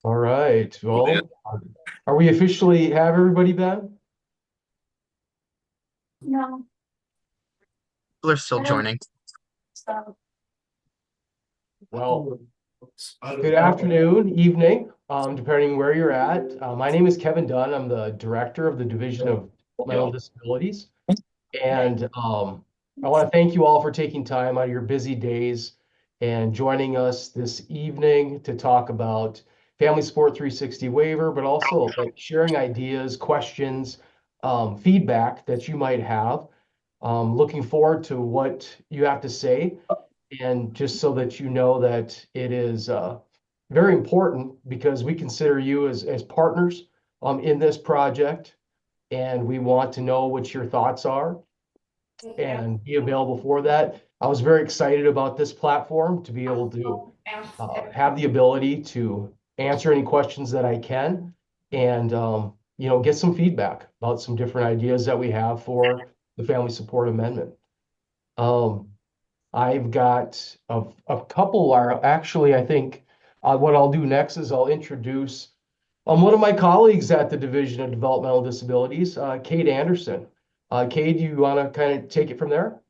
All right. Well, are we officially have everybody back? No. People are still joining. So, Well, good afternoon, evening, depending where you're at. My name is Kevin Dunn. I'm the director of the Division of Developmental Disabilities. And I want to thank you all for taking time out of your busy days and joining us this evening to talk about Family Support 360 waiver, but also like sharing ideas, questions, feedback that you might have. Looking forward to what you have to say, and just so that you know that it is very important because we consider you as partners in this project, and we want to know what your thoughts are and be available for that. I was very excited about this platform to be able to have the ability to answer any questions that I can and get some feedback about some different ideas that we have for the family support amendment. Um, I've got a couple are actually, I think what I'll do next is I'll introduce one of my colleagues at the Division of Developmental Disabilities, Kate Anderson. Kate, do you want to kind of take it from there?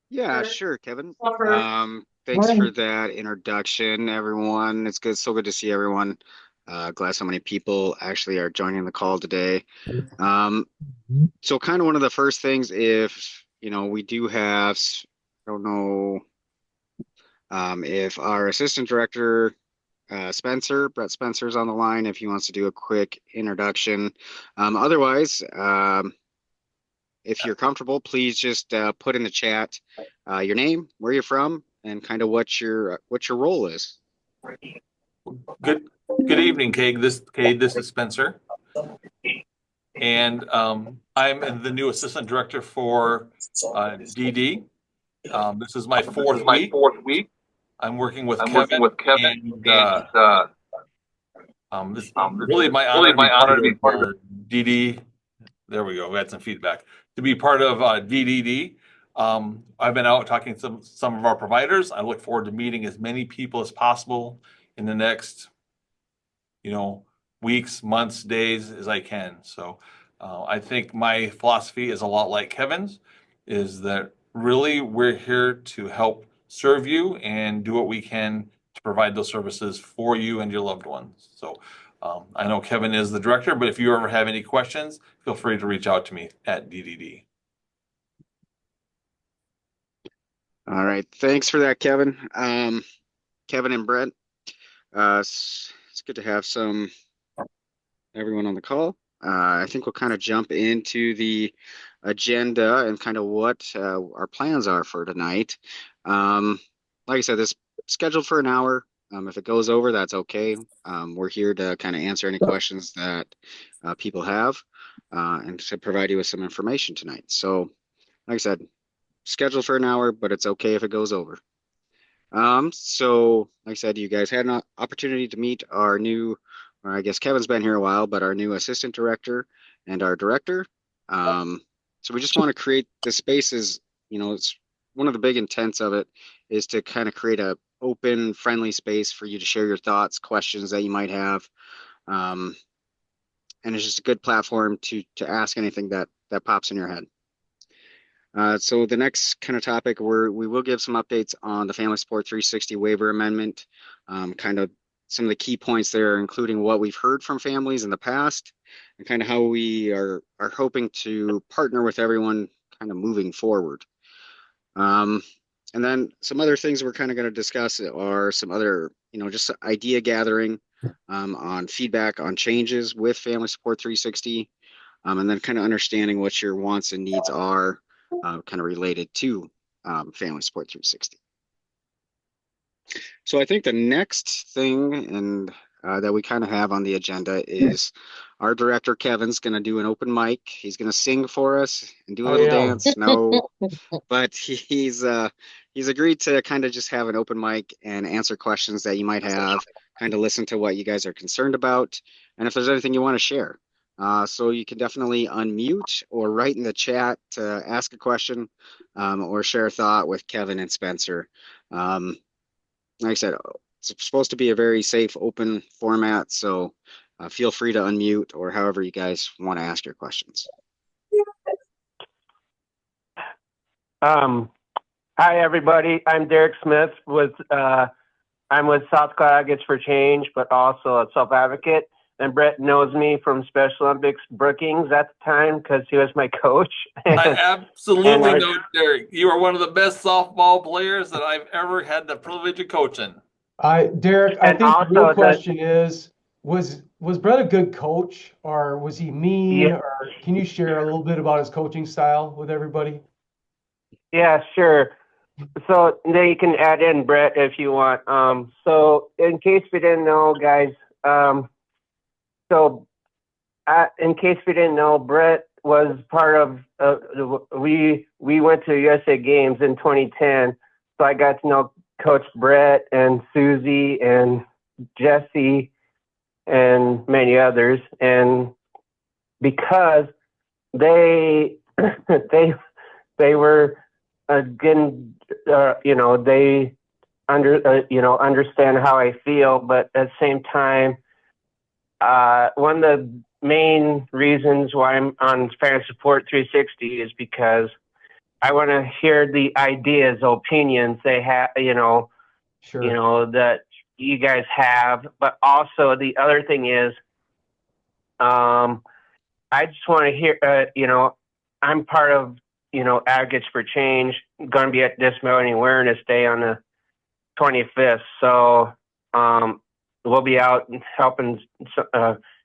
Yeah, sure, Kevin. Fluffer. Thanks for that introduction, everyone. It's so good to see everyone. Glad so many people actually are joining the call today. Um, so kind of one of the first things, if we do have, I don't know, if our assistant director, Brett Spencer's on the line, if he wants to do a quick introduction. Otherwise, if you're comfortable, please just put in the chat your name, where you're from, and kind of what your role is. Good evening, Cade. This is Spencer, and I'm the new assistant director for DD. This is my fourth week. I'm working with Kevin, and this is really my honor to be part of DD. There we go. We had some feedback to be part of DDD. I've been out talking to some of our providers. I look forward to meeting as many people as possible in the next, weeks, months, days as I can. So I think my philosophy is a lot like Kevin's, is that really we're here to help serve you and do what we can to provide those services for you and your loved ones. So I know Kevin is the director, but if you ever have any questions, feel free to reach out to me at DDD. All right, thanks for that, Kevin. Kevin and Brett, it's good to have everyone on the call. I think we'll kind of jump into the agenda and kind of what our plans are for tonight. Like I said, this is scheduled for an hour. If it goes over, that's okay. We're here to kind of answer any questions that people have and to provide you with some information tonight. So, like I said, scheduled for an hour, but it's okay if it goes over. So like I said, you guys had an opportunity to meet our new, or I guess Kevin's been here a while, but our new assistant director and our director. So we just want to create the spaces, it's one of the big intents of it is to kind of create a open, friendly space for you to share your thoughts, questions that you might have. And it's just a good platform to ask anything that pops in your head. So the next kind of topic, we will give some updates on the Family Support 360 waiver amendment, kind of some of the key points there, including what we've heard from families in the past and kind of how we are hoping to partner with everyone kind of moving forward. And then some other things we're kind of going to discuss are some other, just idea gathering on feedback on changes with Family Support 360, and then kind of understanding what your wants and needs are kind of related to Family Support 360. So I think the next thing and that we kind of have on the agenda is our director Kevin's going to do an open mic. He's going to sing for us and do a little dance. No, but he's agreed to kind of just have an open mic and answer questions that you might have, kind of listen to what you guys are concerned about, and if there's anything you want to share. So you can definitely unmute or write in the chat to ask a question or share a thought with Kevin and Spencer. Like I said, It's supposed to be a very safe, open format, so feel free to unmute or however you guys want to ask your questions. Hi everybody. I'm Derek Smith I'm with South Dakota Advocates for Change, but also a self-advocate. And Brett knows me from Special Olympics Brookings at the time because he was my coach. I absolutely And know, Derek. You are one of the best softball players that I've ever had the privilege of coaching. Derek, I And think the real also question is, was Brett a good coach, or was he mean, Yeah. or can you share a little bit about his coaching style with everybody? Yeah, sure. So then you can add in Brett if you want. So in case we didn't know, guys, in case we didn't know, Brett was part of, we went to USA Games in 2010. So I got to know Coach Brett and Susie and Jesse and many others. And because they, they were again, they understand how I feel, but at the same time, one of the main reasons why I'm on Parent Support 360 is because I want to hear the ideas, opinions they have, Sure. that you guys have. But also the other thing is, I just want to hear, I'm part of, Advocates for Change, going to be at Disability Awareness Day on the 25th. So we'll be out helping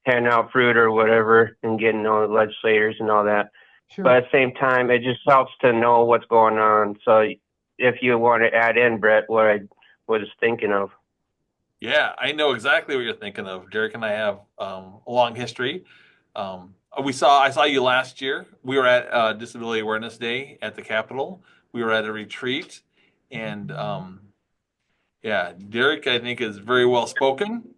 handing out fruit or whatever and getting all the legislators and all that. Sure. But at the same time, it just helps to know what's going on. So if you want to add in, Brett, what I was thinking of. Yeah, I know exactly what you're thinking of. Derek and I have a long history. I saw you last year. We were at Disability Awareness Day at the Capitol. We were at a retreat, and yeah, Derek, I think, is very well spoken.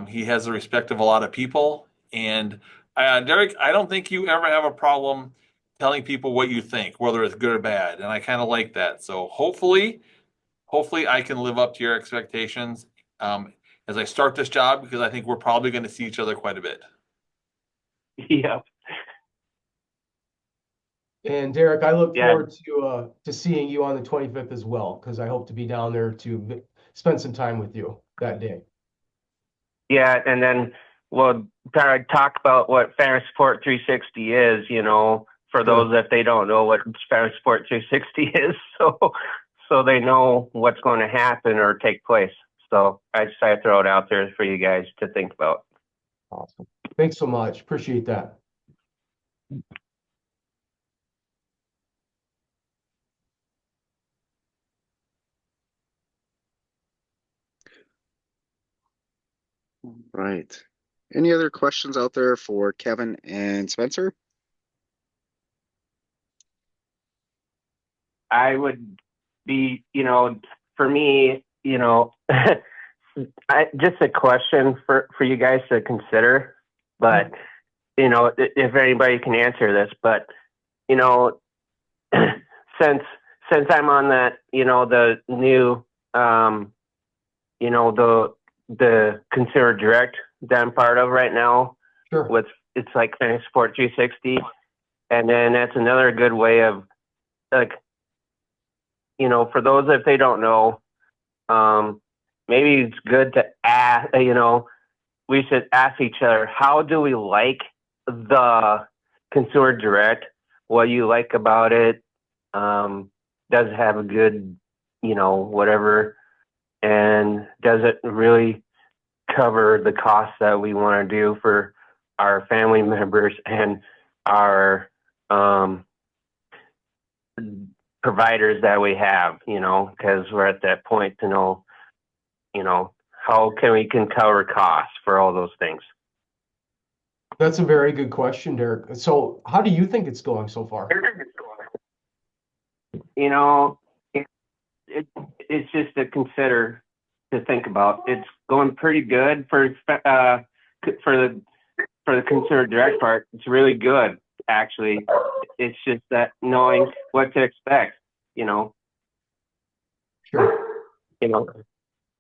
He has the respect of a lot of people, and Derek, I don't think you ever have a problem telling people what you think, whether it's good or bad, and I kind of like that. So hopefully, I can live up to your expectations as I start this job, because I think we're probably going to see each other quite a bit. Yeah. And Derek, I look Yeah. forward to seeing you on the 25th as well, because I hope to be down there to spend some time with you that day. Yeah, and then we'll talk about what Parent Support 360 is, for those if they don't know what Parent Support 360 is, so they know what's going to happen or take place. So I just had to throw it out there for you guys to think about. Awesome. Thanks so much. Appreciate that. Right. Any other questions out there for Kevin and Spencer? I would be, for me, just a question for you guys to consider, but, if anybody can answer this, but, since I'm on that, the new, the Consumer Direct that I'm part of right now, Sure. it's like Parent Support 360, and then that's another good way of, like, for those if they don't know, maybe it's good to ask, we should ask each other, how do we like the Consumer Direct? What you like about it? Does it have a good, whatever? And does it really cover the costs that we want to do for our family members and our providers that we have, because we're at that point to know, how we can cover costs for all those things. That's a very good question, Derek. So how do you think it's going so far? It's just to consider, to think about. It's going pretty good for the Consumer Direct part. It's really good, actually. It's just that knowing what to expect, Sure.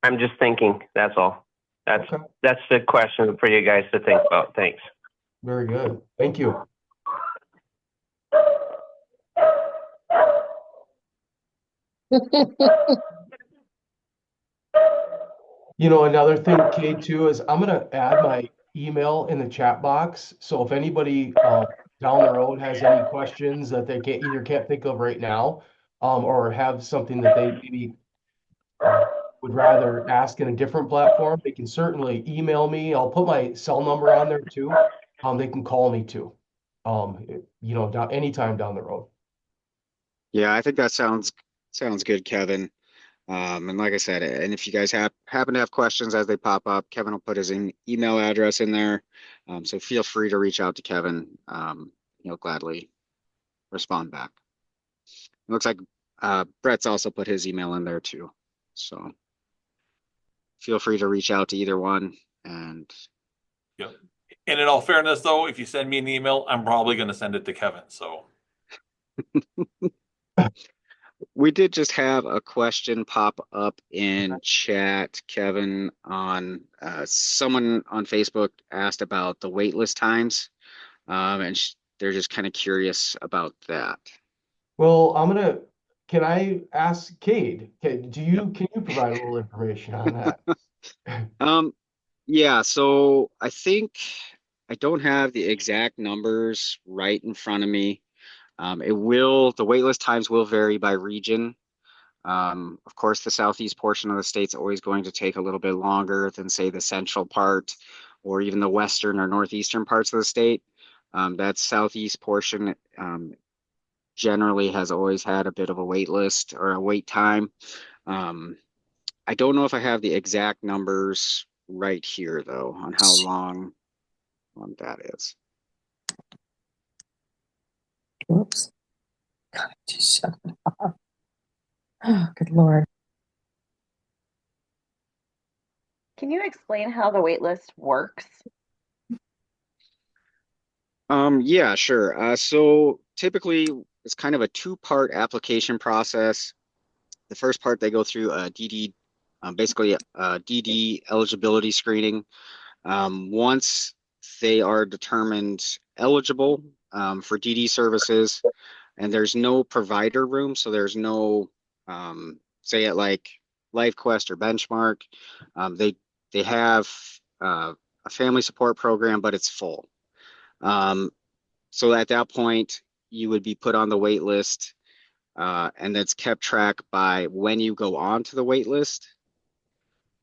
I'm just thinking. That's all. Okay, That's the question for you guys to think about. Thanks. very good. Thank you. You know, another thing, Kate, too, is I'm gonna add my email in the chat box. So if anybody down the road has any questions that they can't think of right now, or have something that they maybe would rather ask in a different platform, they can certainly email me. I'll put my cell number on there too. They can call me too. You know, anytime down the road. Yeah, I think that sounds good, Kevin. And like I said, and if you guys happen to have questions as they pop up, Kevin will put his email address in there. So feel free to reach out to Kevin. He'll gladly respond back. It looks like Brett's also put his email in there too. So feel free to reach out to either one. And Yep. And in all fairness, though, if you send me an email, I'm probably going to send it to Kevin. So we did just have a question pop up in chat, Kevin, on someone on Facebook asked about the waitlist times. And they're just kind of curious about that. Well, can I ask Cade? Can Yep. you provide a little information on that? Yeah, so I think I don't have the exact numbers right in front of me. The waitlist times will vary by region. Of course, the southeast portion of the state's always going to take a little bit longer than, say, the central part or even the western or northeastern parts of the state. That southeast portion generally has always had a bit of a wait list or a wait time. Um, I don't know if I have the exact numbers right here, though, on how long that is. Oops. God, just shut it off. Oh, good Lord. Can you explain how the wait list works? Yeah, sure. So typically it's kind of a two-part application process. The first part, they go through a DD, basically a DD eligibility screening. Once they are determined eligible for DD services, and there's no provider room, so there's no, say it like LifeQuest or Benchmark, they have a family support program, but it's full. So at that point, you would be put on the wait list, and that's kept track by when you go on to the wait list,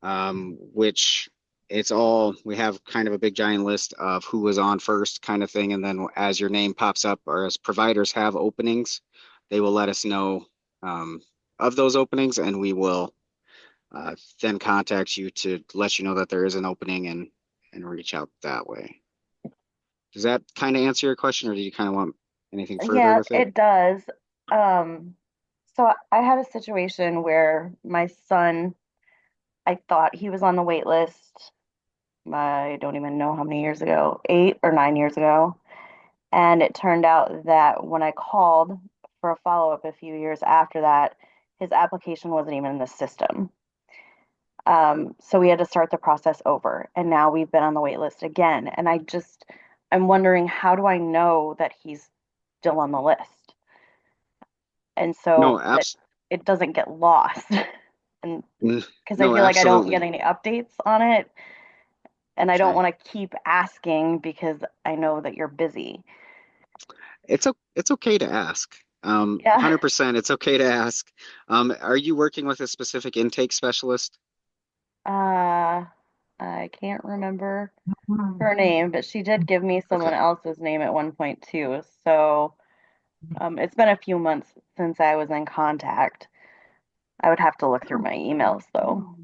which we have kind of a big giant list of who was on first kind of thing. And then as your name pops up or as providers have openings, they will let us know of those openings, and we will then contact you to let you know that there is an opening and reach out that way. Does that kind of answer your question, or do you kind of want anything further Yeah, with it? it does. Um, so I had a situation where my son, I thought he was on the wait list. I don't even know how many years ago, 8 or 9 years ago. And it turned out that when I called for a follow-up a few years after that, his application wasn't even in the system. So we had to start the process over. And now we've been on the wait list again. And I'm wondering, how do I know that he's still on the list? And No, so that it doesn't get lost. And because I no, feel like I don't get absolutely. any updates on it. And I don't Okay. want to keep asking because I know that you're busy. It's okay to ask. Yeah. 100%, it's okay to ask. Are you working with a specific intake specialist? I can't remember her name, but she did give me someone Okay. else's name at one point too. So it's been a few months since I was in contact. I would have to look through my emails though.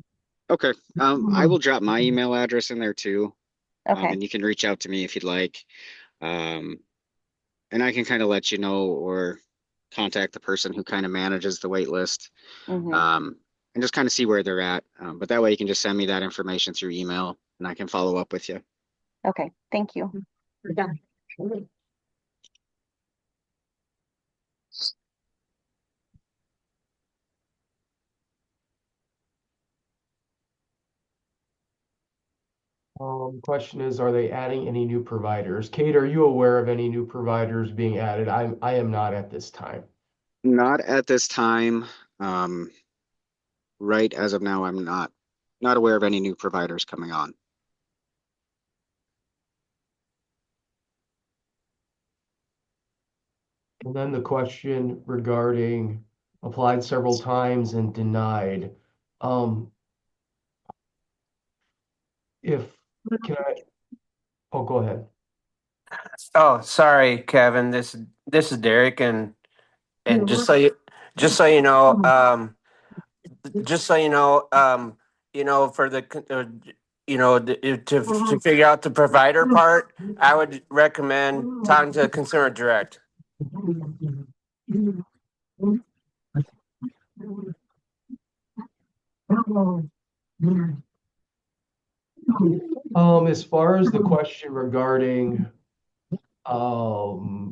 Okay. I will drop my email address in there too. Okay. And you can reach out to me if you'd like. Um, and I can kind of let you know or contact the person who kind of manages the wait list. Mm-hmm. And just kind of see where they're at. But that way you can just send me that information through email and I can follow up with you. Okay. Thank you. We're done. Question is, are they adding any new providers? Kate, are you aware of any new providers being added? I am not at this time. Not at this time. Right as of now, I'm not aware of any new providers coming on. And then the question regarding applied several times and denied. Um, if, can I, oh, go ahead. Oh, sorry, Kevin. This is Derek, and just so you know, just so you know, for the to figure out the provider part, I would recommend talking to Consumer Direct. As far as the question regarding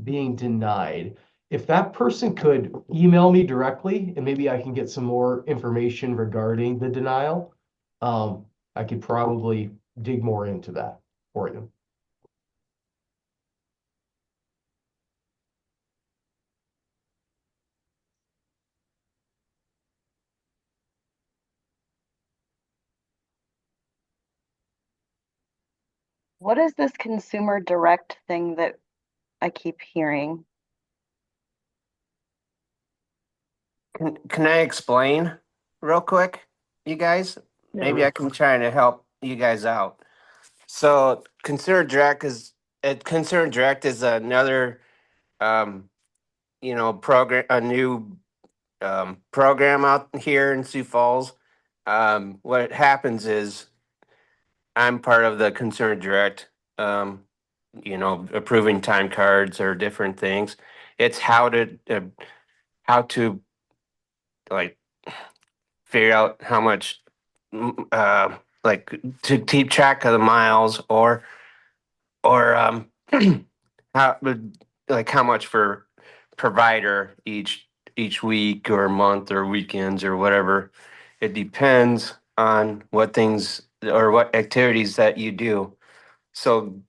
being denied, if that person could email me directly and maybe I can get some more information regarding the denial, I could probably dig more into that for you. What is this consumer direct thing that I keep hearing? Can I explain real quick, you guys? Maybe I can try to help you guys out. So Consumer Direct is another program, a new program out here in Sioux Falls. What happens is I'm part of the Consumer Direct, approving time cards or different things. It's how to like figure out how much like to keep track of the miles or how how much for provider each week or month or weekends or whatever. It depends on what things or what activities that you do. So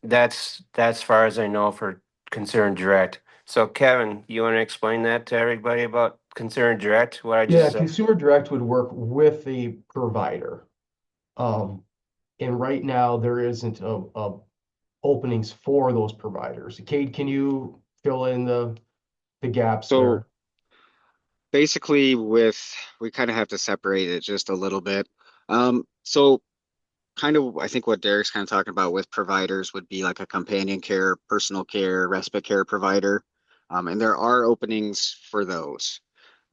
that's far as I know for Concern Direct. So Kevin, you want to explain that to everybody about Concern Direct? What I Yeah, just said? Consumer Direct would work with a provider. Um, and right now there isn't a openings for those providers. Kate, can you fill in the gaps So there? basically, we kind of have to separate it just a little bit. So kind of, I think what Derek's kind of talking about with providers would be like a companion care, personal care, respite care provider. And there are openings for those.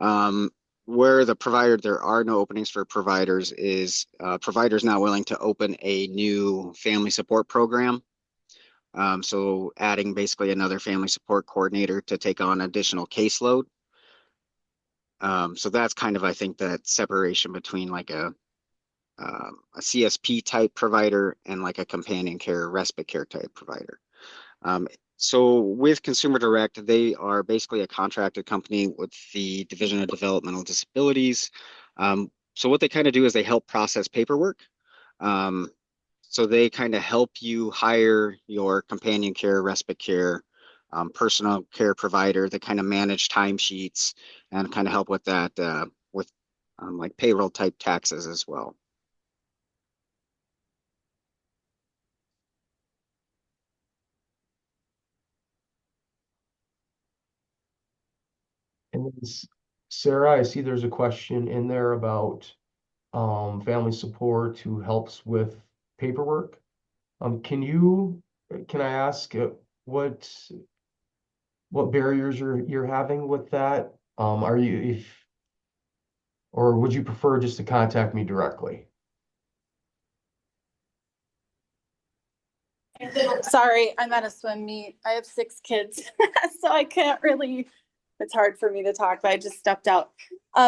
Um, where there are no openings for providers is providers not willing to open a new family support program. So adding basically another family support coordinator to take on additional caseload. So that's kind of, I think, that separation between like a CSP type provider and like a companion care, respite care type provider. Um, so with Consumer Direct, they are basically a contracted company with the Division of Developmental Disabilities. So what they kind of do is they help process paperwork. Um, so they kind of help you hire your companion care, respite care, personal care provider. They kind of manage timesheets and kind of help with that, with like payroll type taxes as well. And then Sarah, I see there's a question in there about family support who helps with paperwork. Can I ask what what barriers you're having with that? Are you if or would you prefer just to contact me directly? Sorry, I'm at a swim meet. I have 6 kids, so I can't really, it's hard for me to talk, but I just stepped out.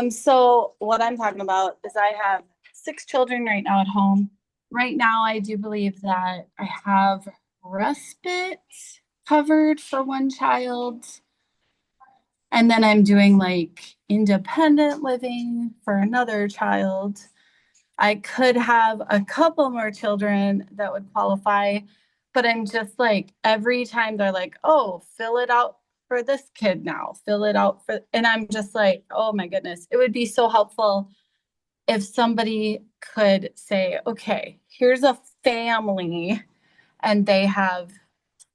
So what I'm talking about is I have 6 children right now at home. Right now, I do believe that I have respite covered for one child. And then I'm doing like independent living for another child. I could have a couple more children that would qualify, but I'm just like, every time they're like, oh, fill it out for this kid now, fill it out for, and I'm just like, oh my goodness, it would be so helpful if somebody could say, okay, here's a family and they have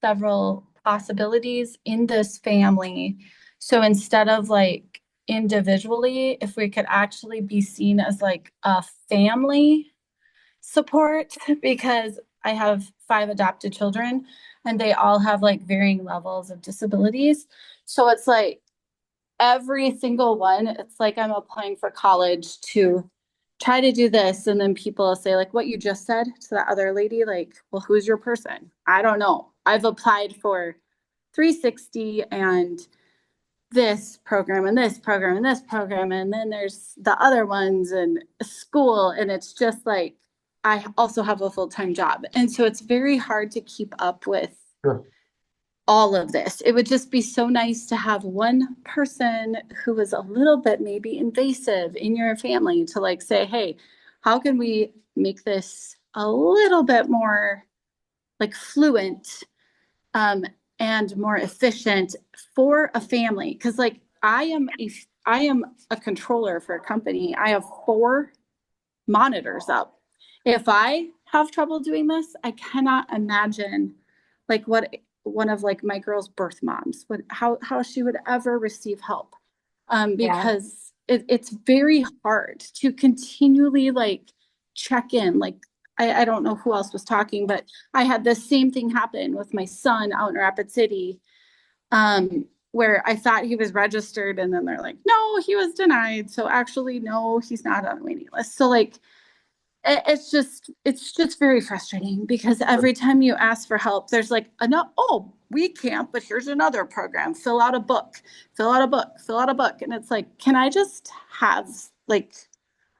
several possibilities in this family. So instead of like individually, if we could actually be seen as like a family support, because I have 5 adopted children and they all have like varying levels of disabilities. So it's like every single one, it's like I'm applying for college to try to do this. And then people say, like what you just said to that other lady, like, well, who's your person? I don't know. I've applied for 360 and this program and this program and this program. And then there's the other ones and school. And it's just like, I also have a full-time job. And so it's very hard to keep up with Sure. all of this. It would just be so nice to have one person who was a little bit maybe invasive in your family to like say, hey, how can we make this a little bit more like fluent and more efficient for a family? Because like I am a controller for a company. I have 4 monitors up. If I have trouble doing this, I cannot imagine like what one of like my girl's birth moms would how she would ever receive help. Because it's very hard to continually like check in. Like I don't know who else was talking, but I had the same thing happen with my son out in Rapid City, where I thought he was registered and then they're like, no, he was denied. So actually, no, he's not on the waiting list. So like it's just very frustrating because every time you ask for help, there's like, no, oh, we can't, but here's another program. Fill out a book, fill out a book, fill out a book. And it's like, can I just have like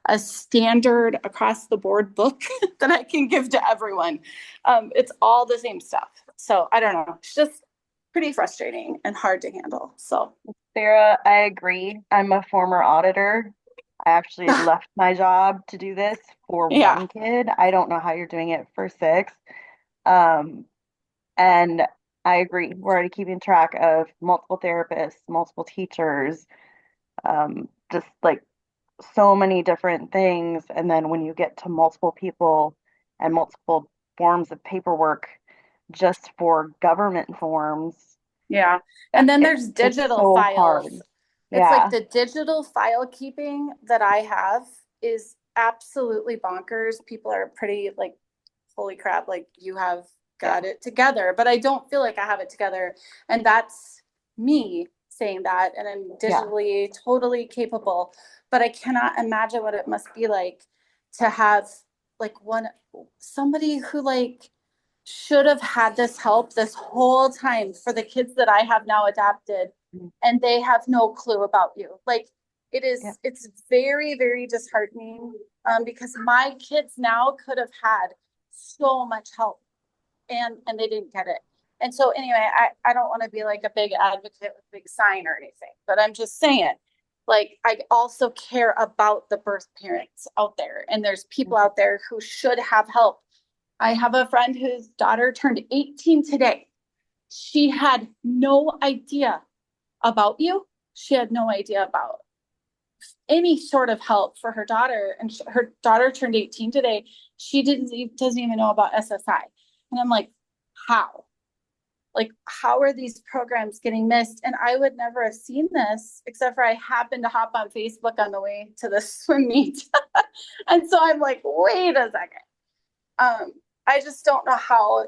a standard across the board book that I can give to everyone? It's all the same stuff. So I don't know. It's just pretty frustrating and hard to handle. So Sarah, I agree. I'm a former auditor. I actually left my job to do this for yeah, one kid. I don't know how you're doing it for 6. Um, and I agree. We're already keeping track of multiple therapists, multiple teachers, just like so many different things. And then when you get to multiple people and multiple forms of paperwork just for government forms, yeah. And then there's it's digital so files. hard. It's like Yeah. the digital file keeping that I have is absolutely bonkers. People are pretty like, holy crap, like you have got it together. But I don't feel like I have it together. And that's me saying that. And I'm Yeah. digitally totally capable. But I cannot imagine what it must be like to have like somebody who like should have had this help this whole time for the kids that I have now adopted, and they have no clue about you. Like Yeah. it's very, very disheartening, because my kids now could have had so much help and they didn't get it. And so anyway, I don't want to be like a big advocate with a big sign or anything, but I'm just saying, like, I also care about the birth parents out there, and there's people out there who should have help. I have a friend whose daughter turned 18 today. She had no idea about you. She had no idea about any sort of help for her daughter. And her daughter turned 18 today. She doesn't even know about SSI. And I'm like, how? Like, how are these programs getting missed? And I would never have seen this except for I happened to hop on Facebook on the way to the swim meet. And so I'm like, wait a second. I just don't know how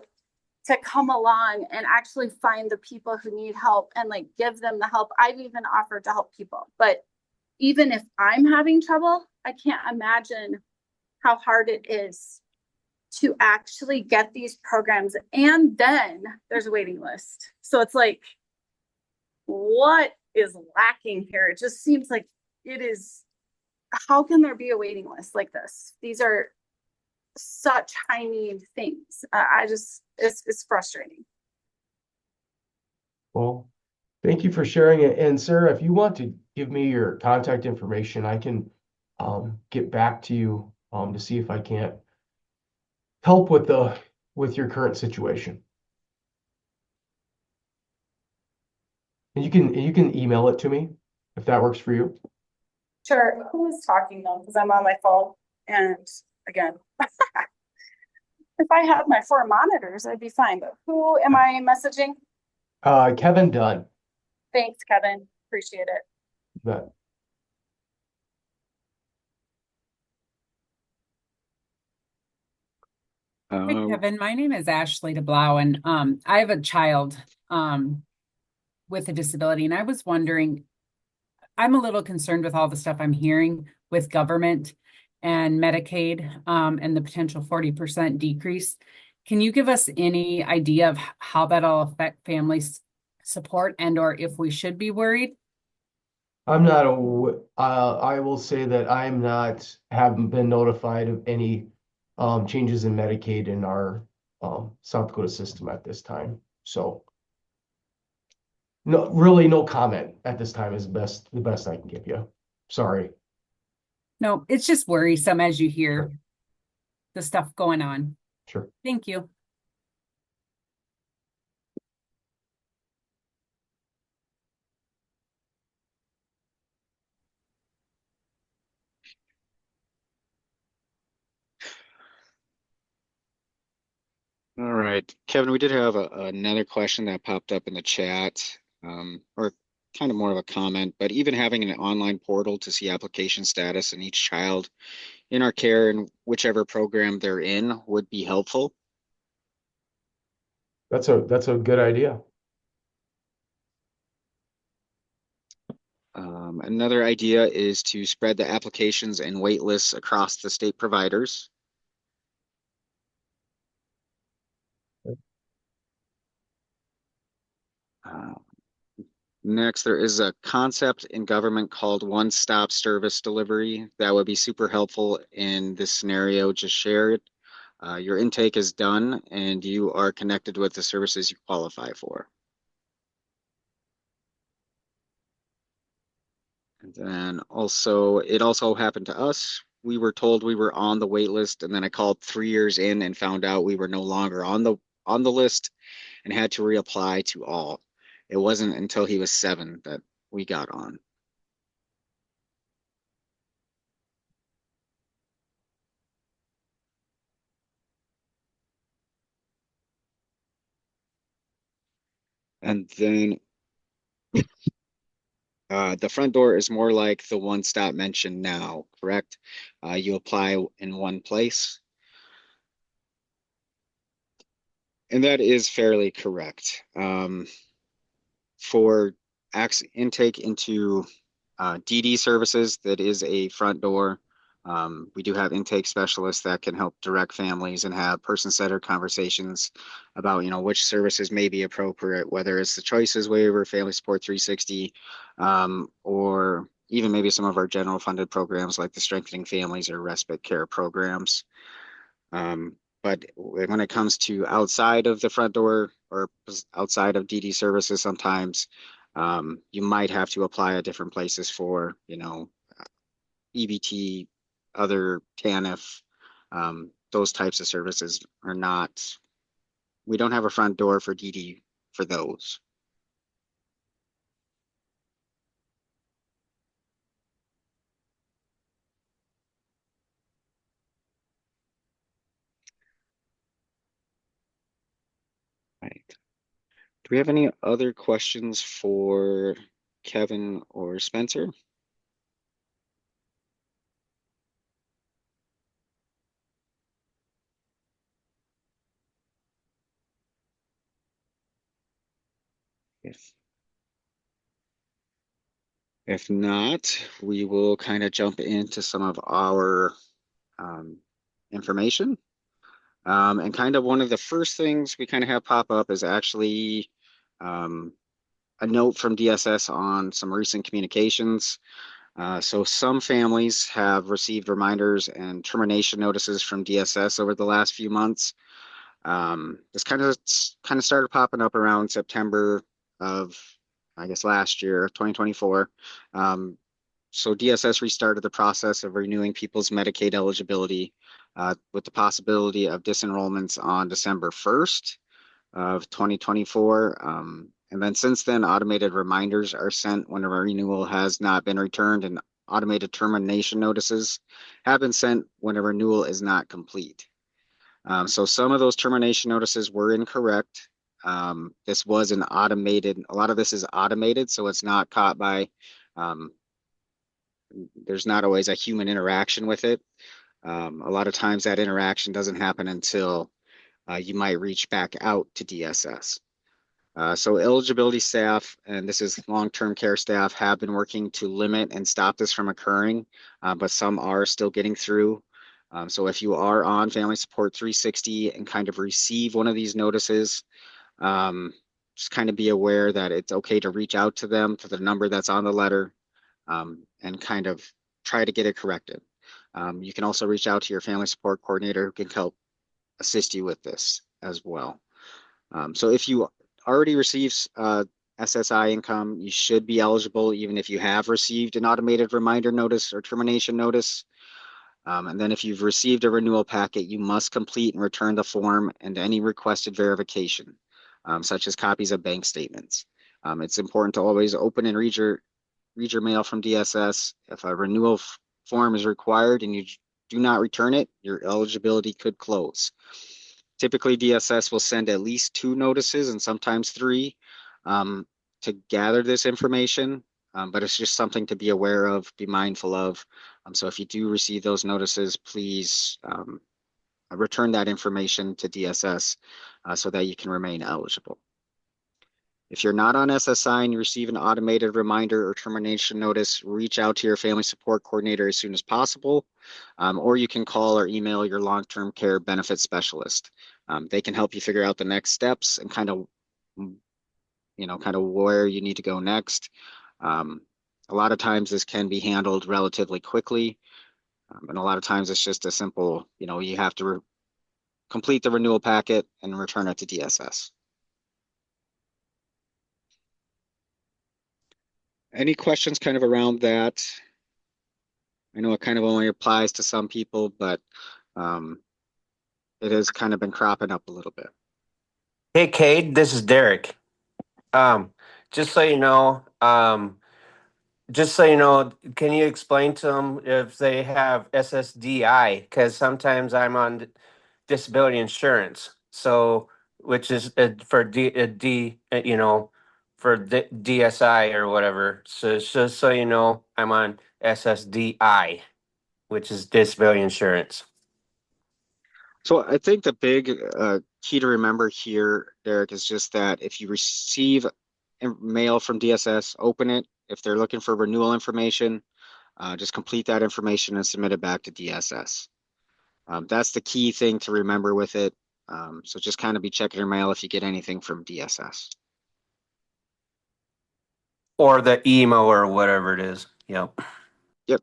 to come along and actually find the people who need help and like give them the help. I've even offered to help people, but even if I'm having trouble, I can't imagine how hard it is to actually get these programs. And then there's a waiting list. So it's like, what is lacking here? It just seems like it is. How can there be a waiting list like this? These are such high need things. I just, it's frustrating. Well, thank you for sharing it. And Sarah, if you want to give me your contact information, I can get back to you to see if I can't help with your current situation. And you can email it to me if that works for you. Sure. Who is talking though? Because I'm on my phone. And again, if I had my 4 monitors, I'd be fine. But who am I messaging? Kevin Dunn. Thanks, Kevin. Appreciate it. But Hey Kevin, my name is Ashley DeBlau, and I have a child with a disability, and I was wondering, I'm a little concerned with all the stuff I'm hearing with government and Medicaid and the potential 40% decrease. Can you give us any idea of how that'll affect families' support and or if we should be worried? I'm not I will say that haven't been notified of any changes in Medicaid in our South Dakota system at this time. So no, really no comment at this time is the best I can give you. Sorry. No, it's just worrisome as you hear the stuff going on. Sure. Thank you. All right, Kevin, we did have another question that popped up in the chat, or kind of more of a comment, but even having an online portal to see application status in each child in our care and whichever program they're in would be helpful. That's a good idea. Another idea is to spread the applications and wait lists across the state providers. Next, there is a concept in government called one-stop service delivery that would be super helpful in this scenario just shared. Your intake is done and you are connected with the services you qualify for. And then also, it also happened to us. We were told we were on the wait list, and then I called 3 years in and found out we were no longer on the list and had to reapply to all. It wasn't until he was 7 that we got on. And then the front door is more like the one-stop mentioned now, correct? You apply in one place. And that is fairly correct. For intake into DD services, that is a front door. We do have intake specialists that can help direct families and have person-centered conversations about, which services may be appropriate, whether it's the choices waiver, family support 360, or even maybe some of our general funded programs like the strengthening families or respite care programs. But when it comes to outside of the front door or outside of DD services, sometimes you might have to apply at different places for, EBT, other TANF, those types of services are not, we don't have a front door for DD for those. Right. Do we have any other questions for Kevin or Spencer? If not, we will kind of jump into some of our information. And kind of one of the first things we kind of have pop up is actually a note from DSS on some recent communications. So some families have received reminders and termination notices from DSS over the last few months. This kind of started popping up around September of, I guess, last year, 2024. So DSS restarted the process of renewing people's Medicaid eligibility with the possibility of disenrollments on December 1st of 2024. And then since then, automated reminders are sent when a renewal has not been returned, and automated termination notices have been sent when a renewal is not complete. So some of those termination notices were incorrect. This was an automated, a lot of this is automated, so it's not caught by, there's not always a human interaction with it. A lot of times that interaction doesn't happen until you might reach back out to DSS. So eligibility staff, and this is long-term care staff, have been working to limit and stop this from occurring, but some are still getting through. So if you are on Family Support 360 and kind of receive one of these notices, just kind of be aware that it's okay to reach out to them to the number that's on the letter, and kind of try to get it corrected. You can also reach out to your family support coordinator who can help assist you with this as well. So if you already received SSI income, you should be eligible even if you have received an automated reminder notice or termination notice. And then if you've received a renewal packet, you must complete and return the form and any requested verification, such as copies of bank statements. It's important to always open and read your mail from DSS. If a renewal form is required and you do not return it, your eligibility could close. Typically, DSS will send at least 2 notices and sometimes 3 to gather this information, but it's just something to be aware of, be mindful of. So if you do receive those notices, please return that information to DSS so that you can remain eligible. If you're not on SSI and you receive an automated reminder or termination notice, reach out to your family support coordinator as soon as possible, or you can call or email your long-term care benefit specialist. They can help you figure out the next steps and kind of where you need to go next. A lot of times this can be handled relatively quickly, and a lot of times it's just a simple, you have to complete the renewal packet and return it to DSS. Any questions kind of around that? I know it kind of only applies to some people, but it has kind of been cropping up a little bit. Hey, Cade, this is Derek. Just so you know, can you explain to them if they have SSDI? Because sometimes I'm on disability insurance, so which is for DSI or whatever. So just so you know, I'm on SSDI, which is disability insurance. So I think the big key to remember here, Derek, is just that if you receive mail from DSS, open it. If they're looking for renewal information, just complete that information and submit it back to DSS. That's the key thing to remember with it. So just kind of be checking your mail if you get anything from DSS. Or the email or whatever it is. Yep. Yep.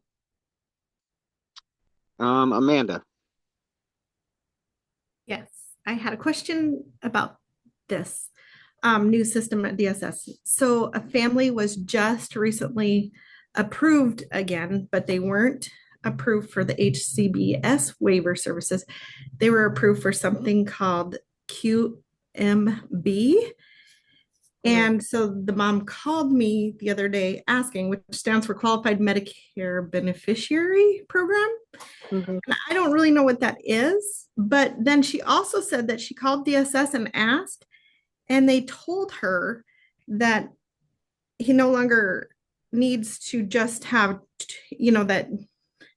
Amanda. Yes, I had a question about this new system at DSS. So a family was just recently approved again, but they weren't approved for the HCBS waiver services. They were approved for something called QMB. And so the mom called me the other day asking, which stands for Qualified Medicare Beneficiary Program. And I don't really know what that is, but then she also said that she called DSS and asked, and they told her that he no longer needs to just have, that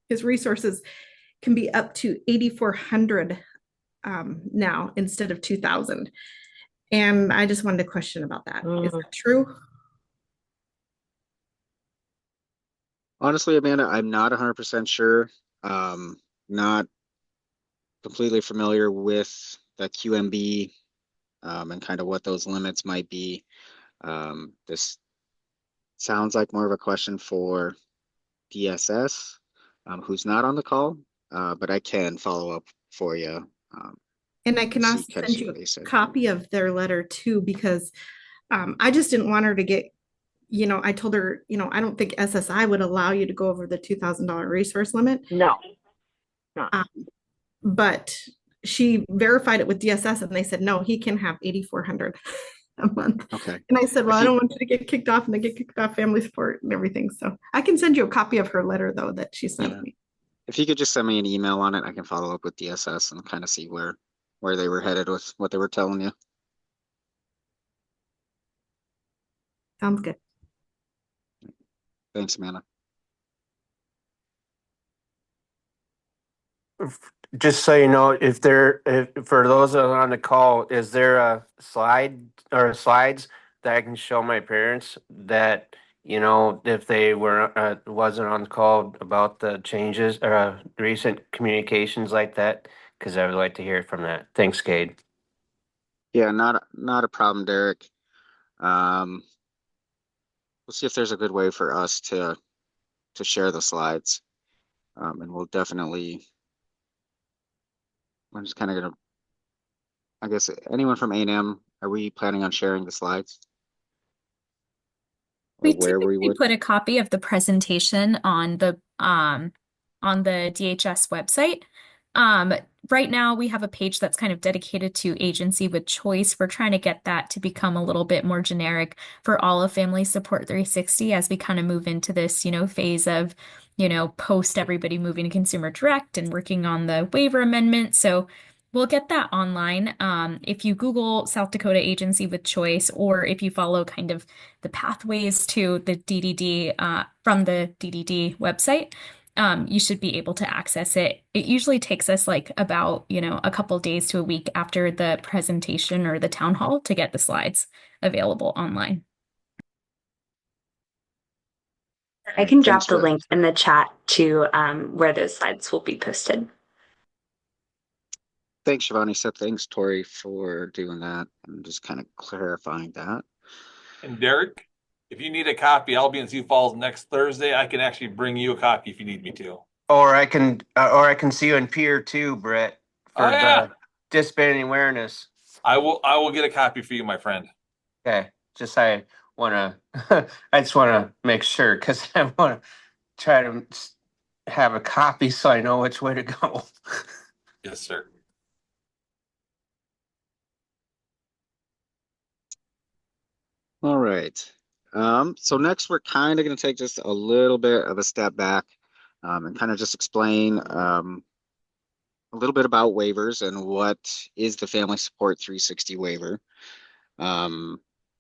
his resources can be up to 8,400 now instead of 2,000. And I just wanted to question about that. Is that true? Honestly, Amanda, I'm not 100% sure. Not completely familiar with the QMB and kind of what those limits might be. This sounds like more of a question for DSS, who's not on the call, but I can follow up for you. And I can also send you a copy of their letter too, because I just didn't want her to get I told her, I don't think SSI would allow you to go over the $2,000 resource limit. No, no. But she verified it with DSS and they said, no, he can have 8,400 a month. Okay. And I said, well, If I you, don't want you to get kicked off and then get kicked off family support and everything. So I can send you a copy of her letter though that she sent yeah, me. if you could just send me an email on it, I can follow up with DSS and kind of see where they were headed with what they were telling you. Sounds good. Thanks, Amanda. Just so you know, if for those that are on the call, is there a slide or slides that I can show my parents that, if they wasn't on the call about the changes or recent communications like that? Because I would like to hear from that. Thanks, Cade. Yeah, not a problem, Derek. We'll see if there's a good way for us to share the slides. And we'll definitely, I'm just kind of gonna, I guess, anyone from A&M, are we planning on sharing the slides? Or We where we typically would? put a copy of the presentation on the DHS website. Right now we have a page that's kind of dedicated to agency with choice. We're trying to get that to become a little bit more generic for all of Family Support 360 as we kind of move into this, phase of, post everybody moving to consumer direct and working on the waiver amendment. So we'll get that online. If you Google South Dakota Agency with Choice, or if you follow kind of the pathways to the DDD from the DDD website, you should be able to access it. It usually takes us like about, a couple days to a week after the presentation or the town hall to get the slides available online. I can drop Thanks the for that. link in the chat to where those slides will be posted. Thanks, Shivani. So thanks, Tori, for doing that and just kind of clarifying that. And Derek, if you need a copy, I'll be in Sioux Falls next Thursday. I can actually bring you a copy if you need me to. Or I can see you in Pier 2, Brett, for the disability awareness. I will get a copy for you, my friend. Okay, I just want to make sure because I want to try to have a copy so I know which way to go. Yes, sir. All right. So next we're kind of going to take just a little bit of a step back and kind of just explain a little bit about waivers and what is the Family Support 360 waiver.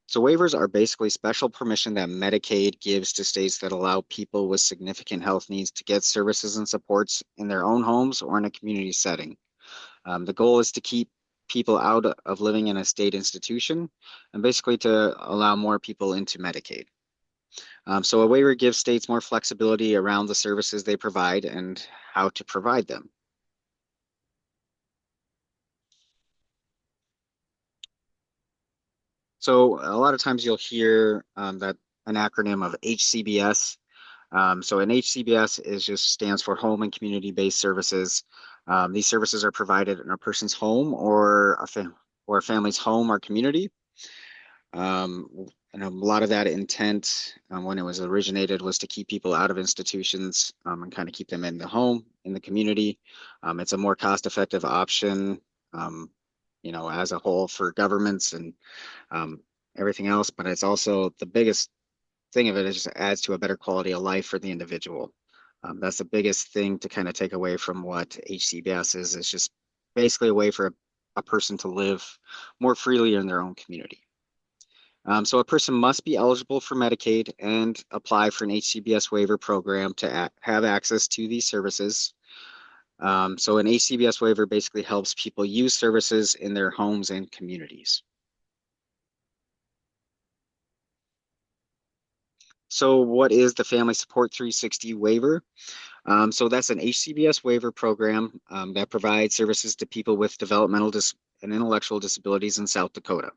So waivers are basically special permission that Medicaid gives to states that allow people with significant health needs to get services and supports in their own homes or in a community setting. The goal is to keep people out of living in a state institution and basically to allow more people into Medicaid. So a waiver gives states more flexibility around the services they provide and how to provide them. So a lot of times you'll hear that an acronym of HCBS. So an HCBS stands for Home and Community-Based Services. These services are provided in a person's home or a family's home or community. And a lot of that intent when it was originated was to keep people out of institutions and kind of keep them in the home, in the community. It's a more cost-effective option, as a whole for governments and everything else, but it's also the biggest thing of it is just adds to a better quality of life for the individual. That's the biggest thing to kind of take away from what HCBS is. It's just basically a way for a person to live more freely in their own community. So a person must be eligible for Medicaid and apply for an HCBS waiver program to have access to these services. So an HCBS waiver basically helps people use services in their homes and communities. So what is the Family Support 360 waiver? So that's an HCBS waiver program that provides services to people with developmental and intellectual disabilities in South Dakota.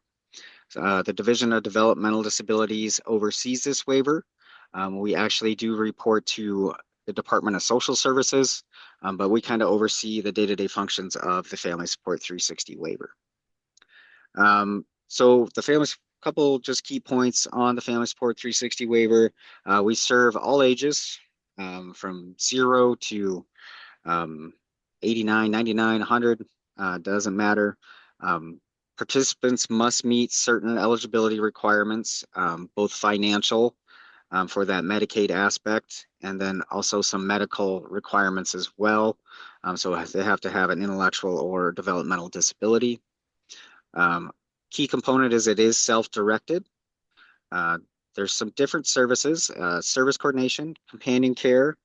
The Division of Developmental Disabilities oversees this waiver. We actually do report to the Department of Social Services, but we kind of oversee the day-to-day functions of the Family Support 360 waiver. So the couple just key points on the Family Support 360 waiver. We serve all ages, from 0 to 89, 99, 100, doesn't matter. Participants must meet certain eligibility requirements, both financial, for that Medicaid aspect, and then also some medical requirements as well. So they have to have an intellectual or developmental disability. Key component is it is self-directed. There's some different services, service coordination, companion care,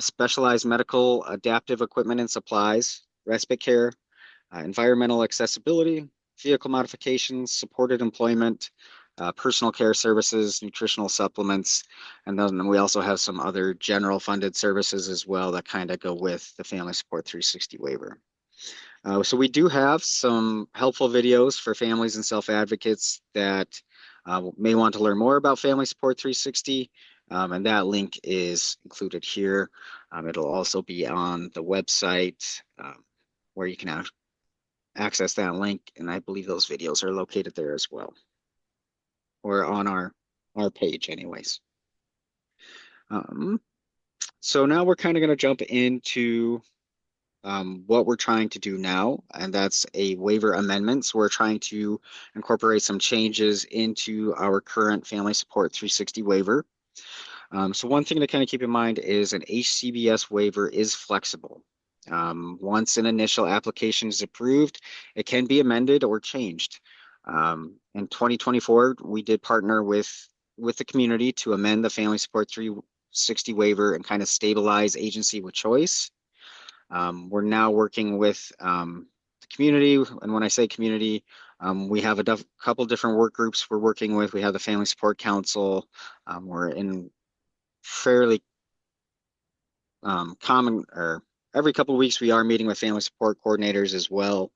specialized medical adaptive equipment and supplies, respite care, environmental accessibility, vehicle modifications, supported employment, personal care services, nutritional supplements, and then we also have some other general funded services as well that kind of go with the Family Support 360 waiver. So we do have some helpful videos for families and self-advocates that may want to learn more about Family Support 360, and that link is included here. It'll also be on the website where you can access that link, and I believe those videos are located there as well, or on our page anyways. So now we're kind of going to jump into what we're trying to do now, and that's a waiver amendment. So we're trying to incorporate some changes into our current Family Support 360 waiver. So one thing to kind of keep in mind is an HCBS waiver is flexible. Once an initial application is approved, it can be amended or changed. In 2024, we did partner with the community to amend the Family Support 360 waiver and kind of stabilize agency with choice. We're now working with the community, and when I say community, we have a couple different work groups we're working with. We have the Family Support Council. We're in fairly common, or every couple of weeks we are meeting with family support coordinators as well.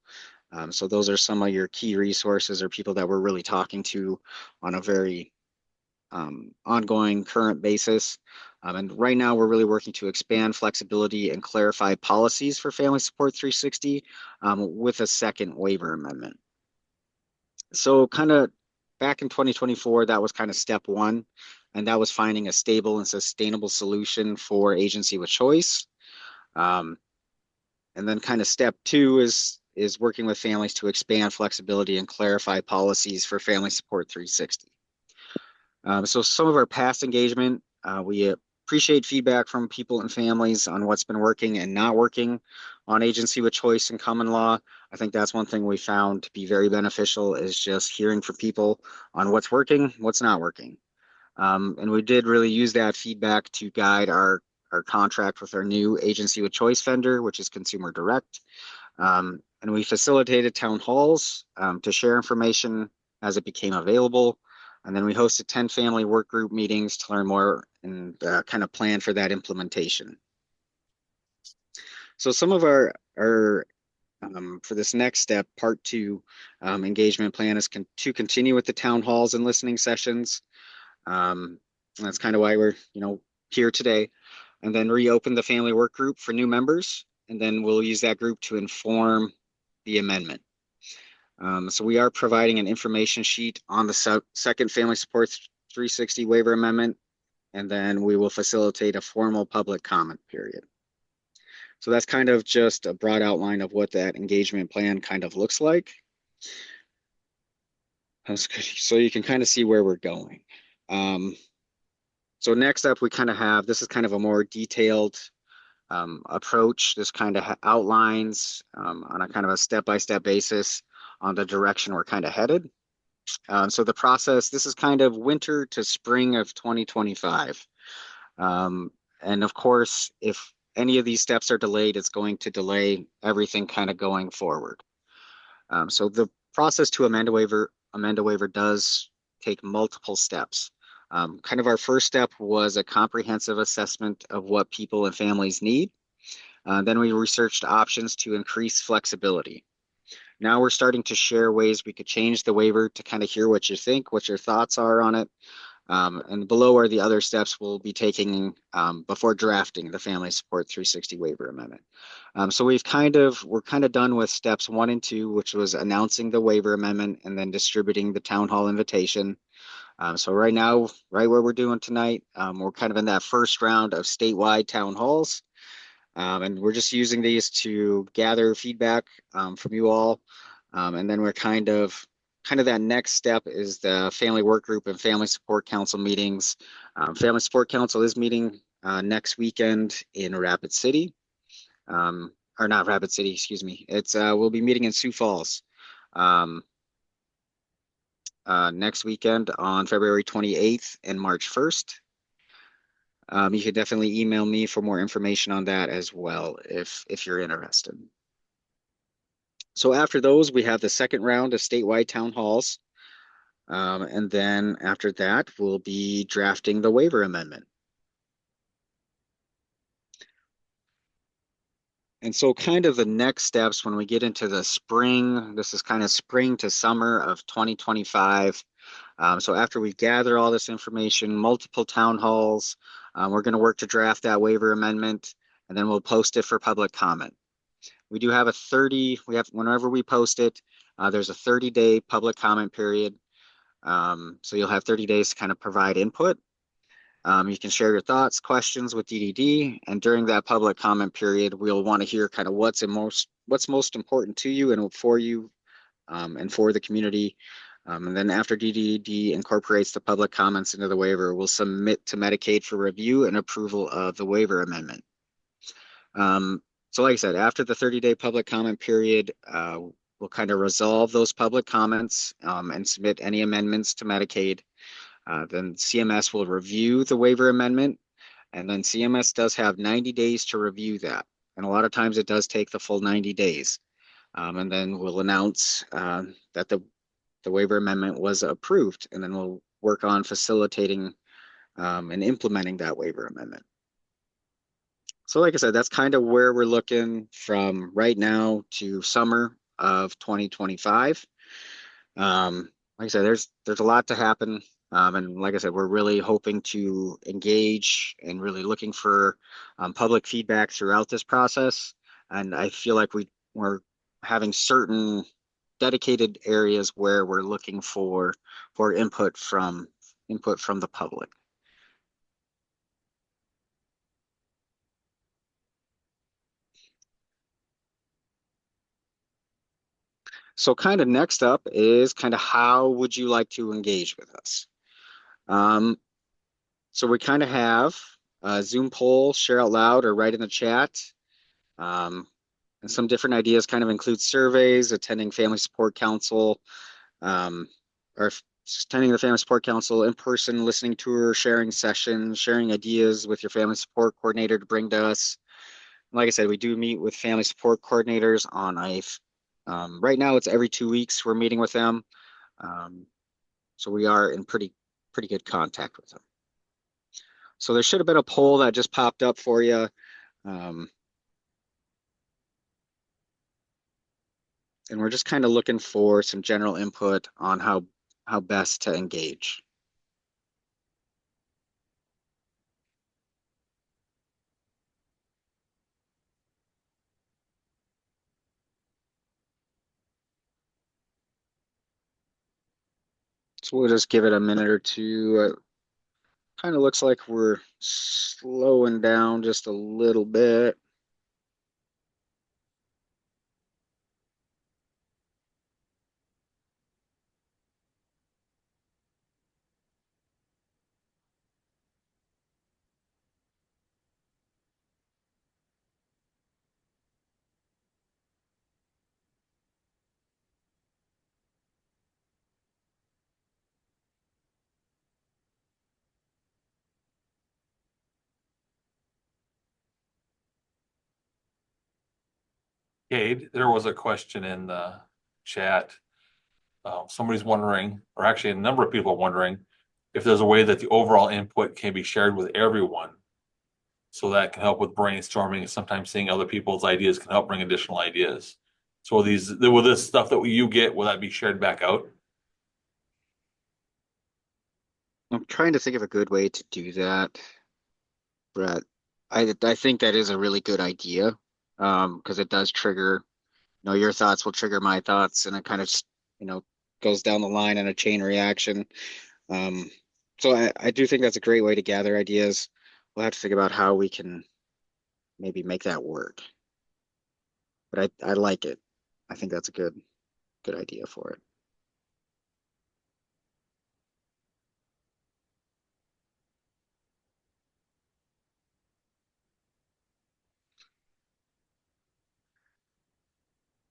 So those are some of your key resources or people that we're really talking to on a very ongoing current basis. And right now we're really working to expand flexibility and clarify policies for Family Support 360 with a second waiver amendment. So kind of back in 2024, that was kind of step one, and that was finding a stable and sustainable solution for agency with choice. And then kind of step two is working with families to expand flexibility and clarify policies for Family Support 360. So some of our past engagement, we appreciate feedback from people and families on what's been working and not working on agency with choice and common law. I think that's one thing we found to be very beneficial, is just hearing from people on what's working, what's not working. And we did really use that feedback to guide our contract with our new agency with choice vendor, which is Consumer Direct. And we facilitated town halls to share information as it became available. And then we hosted 10 family work group meetings to learn more and kind of plan for that implementation. So some of our for this next step, part two engagement plan is to continue with the town halls and listening sessions. That's kind of why we're here today. And then reopen the family work group for new members. And then we'll use that group to inform the amendment. So we are providing an information sheet on the second Family Support 360 waiver amendment, and then we will facilitate a formal public comment period. So that's kind of just a broad outline of what that engagement plan kind of looks like. So you can kind of see where we're going. So next up, we kind of have, this is kind of a more detailed approach. This kind of outlines on a kind of a step-by-step basis on the direction we're kind of headed. So the process, this is kind of winter to spring of 2025. And of course, if any of these steps are delayed, it's going to delay everything kind of going forward. So the process to amend a waiver does take multiple steps. Kind of our first step was a comprehensive assessment of what people and families need. Then we researched options to increase flexibility. Now we're starting to share ways we could change the waiver to kind of hear what you think, what your thoughts are on it. And below are the other steps we'll be taking before drafting the Family Support 360 waiver amendment. So we're kind of done with steps 1 and 2, which was announcing the waiver amendment and then distributing the town hall invitation. So right now, right where we're doing tonight, we're kind of in that first round of statewide town halls. And we're just using these to gather feedback from you all. And then we're kind of that next step is the family work group and family support council meetings. Family support council is meeting next weekend in Rapid City. Or not Rapid City, excuse me. It's we'll be meeting in Sioux Falls next weekend on February 28th and March 1st. You could definitely email me for more information on that as well if you're interested. So after those, we have the second round of statewide town halls. And then after that, we'll be drafting the waiver amendment. And so kind of the next steps when we get into the spring, this is kind of spring to summer of 2025. So after we gather all this information, multiple town halls, we're going to work to draft that waiver amendment, and then we'll post it for public comment. We do have whenever we post it, there's a 30-day public comment period. So you'll have 30 days to kind of provide input. You can share your thoughts, questions with DDD, and during that public comment period, we'll want to hear kind of what's most important to you and for you and for the community. And then after DDD incorporates the public comments into the waiver, we'll submit to Medicaid for review and approval of the waiver amendment. So like I said, after the 30-day public comment period, we'll kind of resolve those public comments and submit any amendments to Medicaid. Then CMS will review the waiver amendment, and then CMS does have 90 days to review that. And a lot of times it does take the full 90 days. And then we'll announce that the waiver amendment was approved, and then we'll work on facilitating and implementing that waiver amendment. So like I said, that's kind of where we're looking from right now to summer of 2025. Like I said, there's a lot to happen. And like I said, we're really hoping to engage and really looking for public feedback throughout this process. And I feel like we're having certain dedicated areas where we're looking for input from the public. So kind of next up is kind of how would you like to engage with us? So we kind of have a Zoom poll, share out loud or write in the chat. And some different ideas kind of include surveys, attending Family Support Council, or attending the Family Support Council in person, listening tour, sharing sessions, sharing ideas with your family support coordinator to bring to us. Like I said, we do meet with family support coordinators on right now it's every 2 weeks we're meeting with them. So we are in pretty good contact with them. So there should have been a poll that just popped up for you. And we're just kind of looking for some general input on how best to engage. So we'll just give it a minute or two. Kind of looks like we're slowing down just a little bit. Cade, there was a question in the chat. Somebody's wondering, or actually a number of people are wondering, if there's a way that the overall input can be shared with everyone. So that can help with brainstorming, and sometimes seeing other people's ideas can help bring additional ideas. So will this stuff that you get, will that be shared back out? I'm trying to think of a good way to do that, Brett. I think that is a really good idea, because it does trigger, your thoughts will trigger my thoughts, and it kind of, you know, goes down the line in a chain reaction. Um, so I do think that's a great way to gather ideas. We'll have to think about how we can maybe make that work. But I like it. I think that's a good idea for it.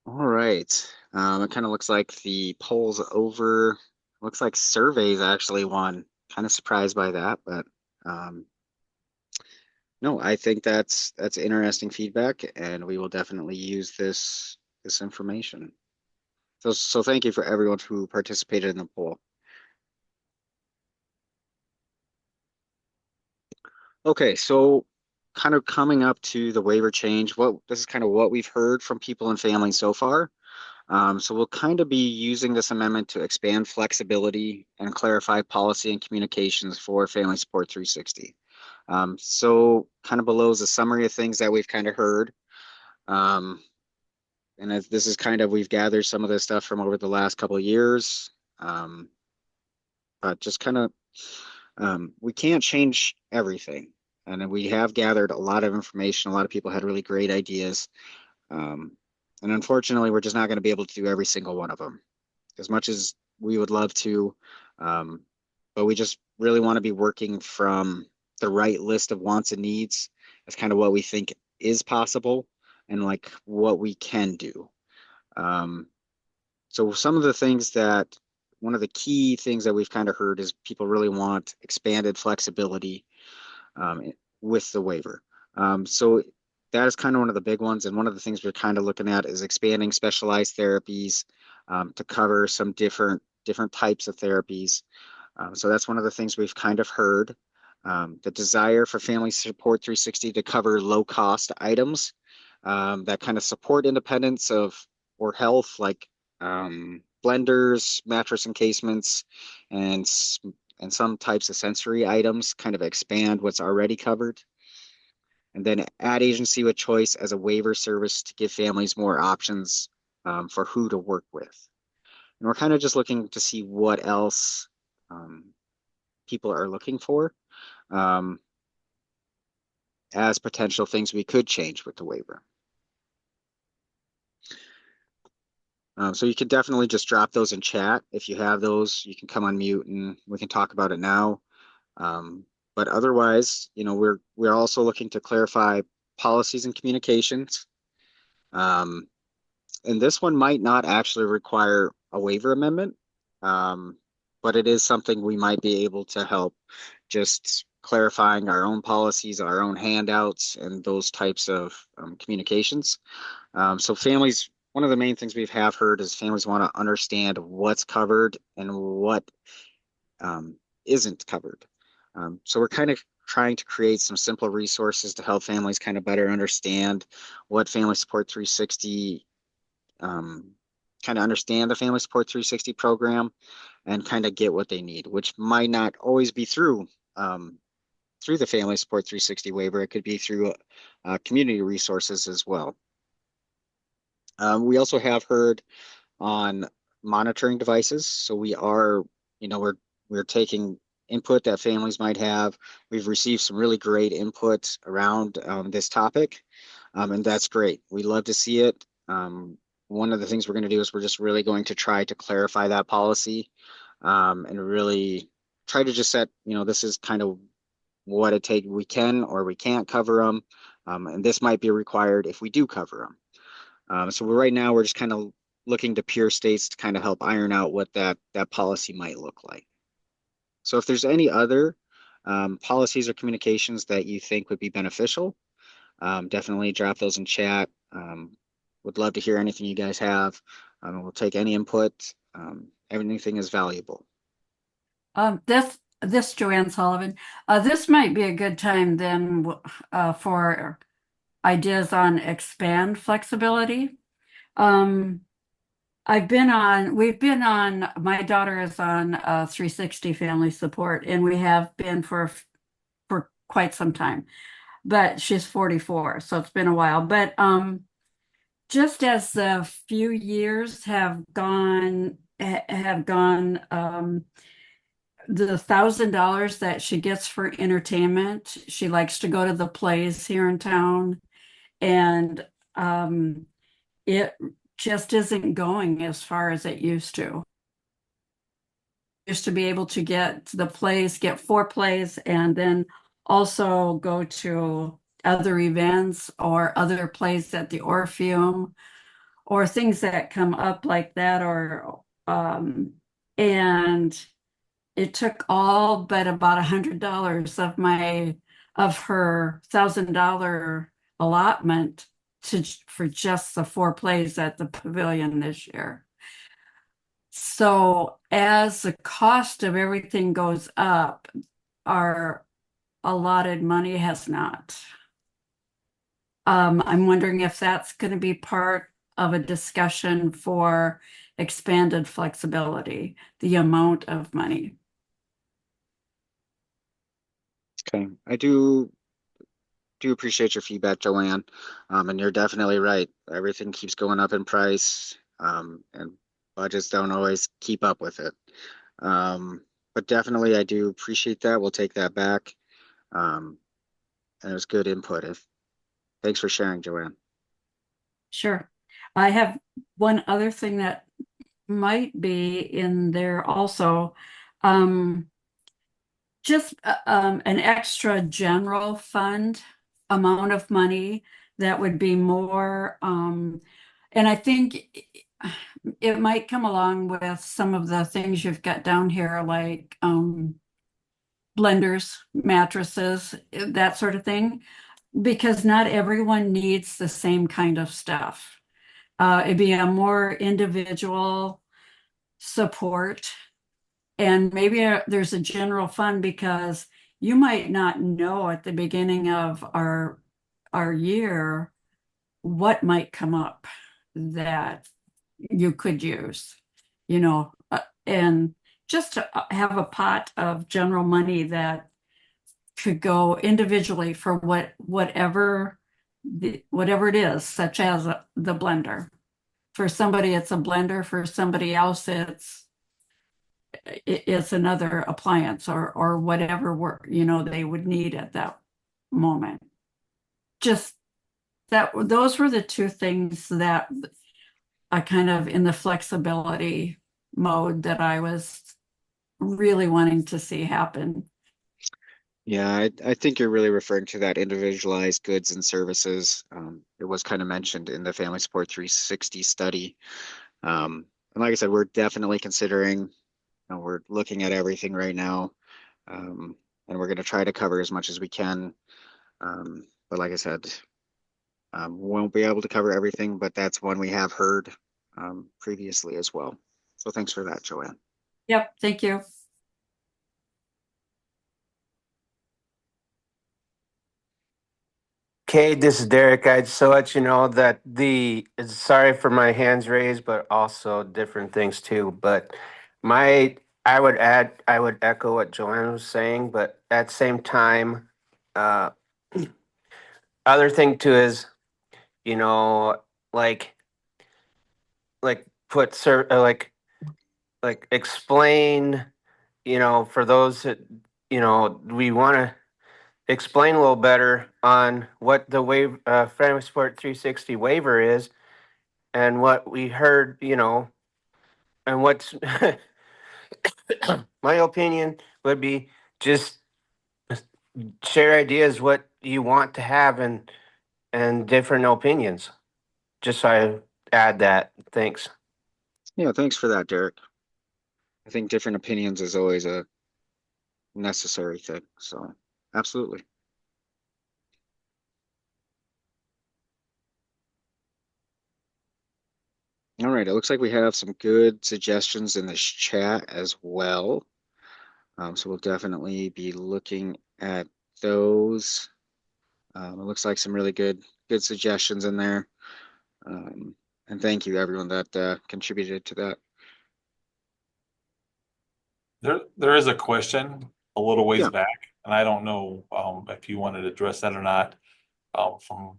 All right. It kind of looks like the poll's over. Looks like surveys actually won. Kind of surprised by that, but um, no, I think that's interesting feedback, and we will definitely use this information. So thank you for everyone who participated in the poll. Okay, so kind of coming up to the waiver change, this is kind of what we've heard from people and families so far. So we'll kind of be using this amendment to expand flexibility and clarify policy and communications for Family Support 360. So kind of below is a summary of things that we've kind of heard. And this is kind of, we've gathered some of this stuff from over the last couple of years. But just kind of, we can't change everything. And we have gathered a lot of information. A lot of people had really great ideas. And unfortunately, we're just not going to be able to do every single one of them as much as we would love to. But we just really want to be working from the right list of wants and needs. That's kind of what we think is possible and like what we can do. So some of the things that, one of the key things that we've kind of heard is people really want expanded flexibility with the waiver. So that is kind of one of the big ones. And one of the things we're kind of looking at is expanding specialized therapies to cover some different types of therapies. So that's one of the things we've kind of heard. The desire for Family Support 360 to cover low cost items that kind of support independence or health, like blenders, mattress encasements, and some types of sensory items, kind of expand what's already covered. And then add agency with choice as a waiver service to give families more options for who to work with. And we're kind of just looking to see what else people are looking for as potential things we could change with the waiver. So you can definitely just drop those in chat. If you have those, you can come on mute and we can talk about it now. But otherwise, we're also looking to clarify policies and communications. And this one might not actually require a waiver amendment, but it is something we might be able to help just clarifying our own policies, our own handouts, and those types of communications. So families, one of the main things we have heard is families want to understand what's covered and what isn't covered. So we're kind of trying to create some simple resources to help families kind of better understand what Family Support 360, kind of understand the Family Support 360 program and kind of get what they need, which might not always be through the Family Support 360 waiver. It could be through community resources as well. We also have heard on monitoring devices. So we are, we're taking input that families might have. We've received some really great input around this topic, and that's great. We love to see it. One of the things we're going to do is we're just really going to try to clarify that policy and really try to just set, this is kind of what it takes. We can or we can't cover them, and this might be required if we do cover them. So right now we're just kind of looking to peer states to kind of help iron out what that policy might look like. So if there's any other policies or communications that you think would be beneficial, definitely drop those in chat. Would love to hear anything you guys have. We'll take any input. Everything is valuable. This Joanne Sullivan. This might be a good time then for ideas on expand flexibility. we've been on, my daughter is on 360 family support, and we have been for quite some time. But she's 44, so it's been a while. But just as the few years have gone, the $1,000 that she gets for entertainment, she likes to go to the plays here in town, and it just isn't going as far as it used to. Used to be able to get to the plays, get 4 plays, and then also go to other events or other plays at the Orpheum or things that come up like that, or and it took all but about $100 of her $1,000 allotment for just the 4 plays at the pavilion this year. So as the cost of everything goes up, our allotted money has not. I'm wondering if that's going to be part of a discussion for expanded flexibility, the amount of money. Okay, I do appreciate your feedback, Joanne. And you're definitely right. Everything keeps going up in price, and budgets don't always keep up with it. But definitely, I do appreciate that. We'll take that back. And it was good input. Thanks for sharing, Joanne. Sure. I have one other thing that might be in there also. Just an extra general fund amount of money that would be more, and I think it might come along with some of the things you've got down here, like blenders, mattresses, that sort of thing, because not everyone needs the same kind of stuff. It'd be a more individual support. And maybe there's a general fund, because you might not know at the beginning of our year what might come up that you could use, and just to have a pot of general money that could go individually for whatever it is, such as the blender. For somebody, it's a blender. For somebody else, it's another appliance or whatever they would need at that moment. Just those were the 2 things that I kind of, in the flexibility mode, that I was really wanting to see happen. Yeah, I think you're really referring to that individualized goods and services. It was kind of mentioned in the Family Support 360 study. And like I said, we're definitely considering, we're looking at everything right now. And we're going to try to cover as much as we can. But like I said, won't be able to cover everything, but that's one we have heard previously as well. So thanks for that, Joanne. Yep, thank you. Okay, this is Derek. I'd so let you know that sorry for my hands raised, but also different things too. But I would echo what Joanne was saying, but at the same time, other thing too is, like put explain, for those that, we want to explain a little better on what the Family Support 360 waiver is, and what we heard, and what's my opinion would be just share ideas what you want to have, and different opinions. Just so I add that. Thanks. Yeah, thanks for that, Derek. I think different opinions is always a necessary thing. So absolutely. All right, it looks like we have some good suggestions in this chat as well. So we'll definitely be looking at those. It looks like some really good suggestions in there. And And thank you everyone that contributed to that. There is a question a little ways Yeah. back, and I don't know if you wanted to address that or not. From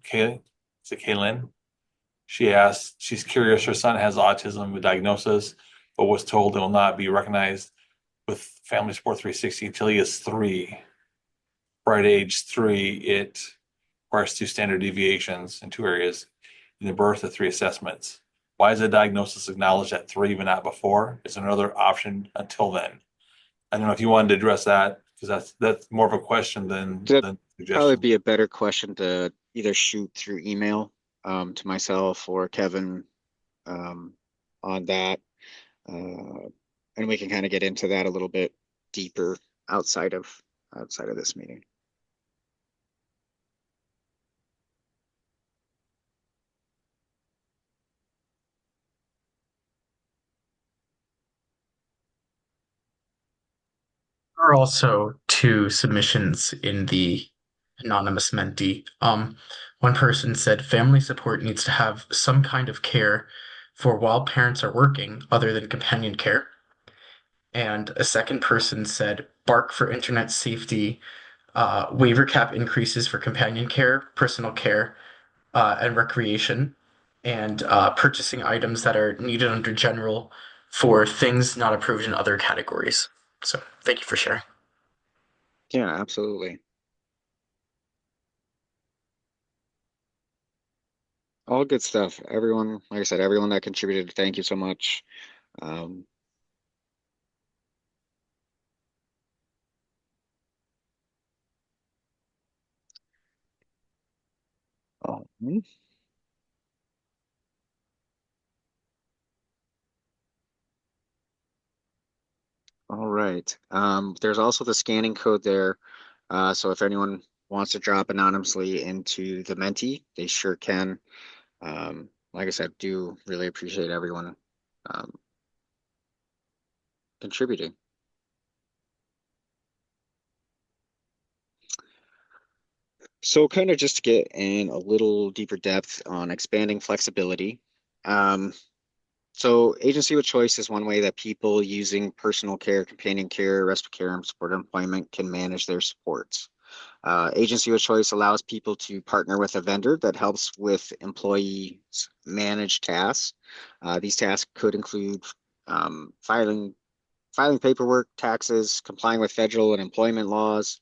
Kaylin, is it Kaylin? She asked, she's curious. Her son has autism, a diagnosis, but was told it will not be recognized with Family Support 360 until he is 3. Right at age 3, it requires 2 standard deviations in 2 areas in the birth of 3 assessments. Why is a diagnosis acknowledged at 3 but not before? Is there another option until then? I don't know if you wanted to address that because that's more of a question than That'd probably suggestion. be a better question to either shoot through email to myself or Kevin on that. And we can kind of get into that a little bit deeper outside of this meeting. There are also 2 submissions in the anonymous mentee. One person said family support needs to have some kind of care for while parents are working other than companion care. And a second person said bark for internet safety, waiver cap increases for companion care, personal care, and recreation, and purchasing items that are needed under general for things not approved in other categories. So thank you for sharing. Yeah, absolutely. All good stuff. Everyone, like I said, everyone that contributed, thank you so much. Um, all right. There's also the scanning code there. So if anyone wants to drop anonymously into the Menti, they sure can. Like I said, do really appreciate everyone um, contributing. So kind of just to get in a little deeper depth on expanding flexibility. So agency with choice is one way that people using personal care, companion care, respite care, and supported employment can manage their supports. Agency with choice allows people to partner with a vendor that helps with employees manage tasks. These tasks could include filing paperwork, taxes, complying with federal and employment laws.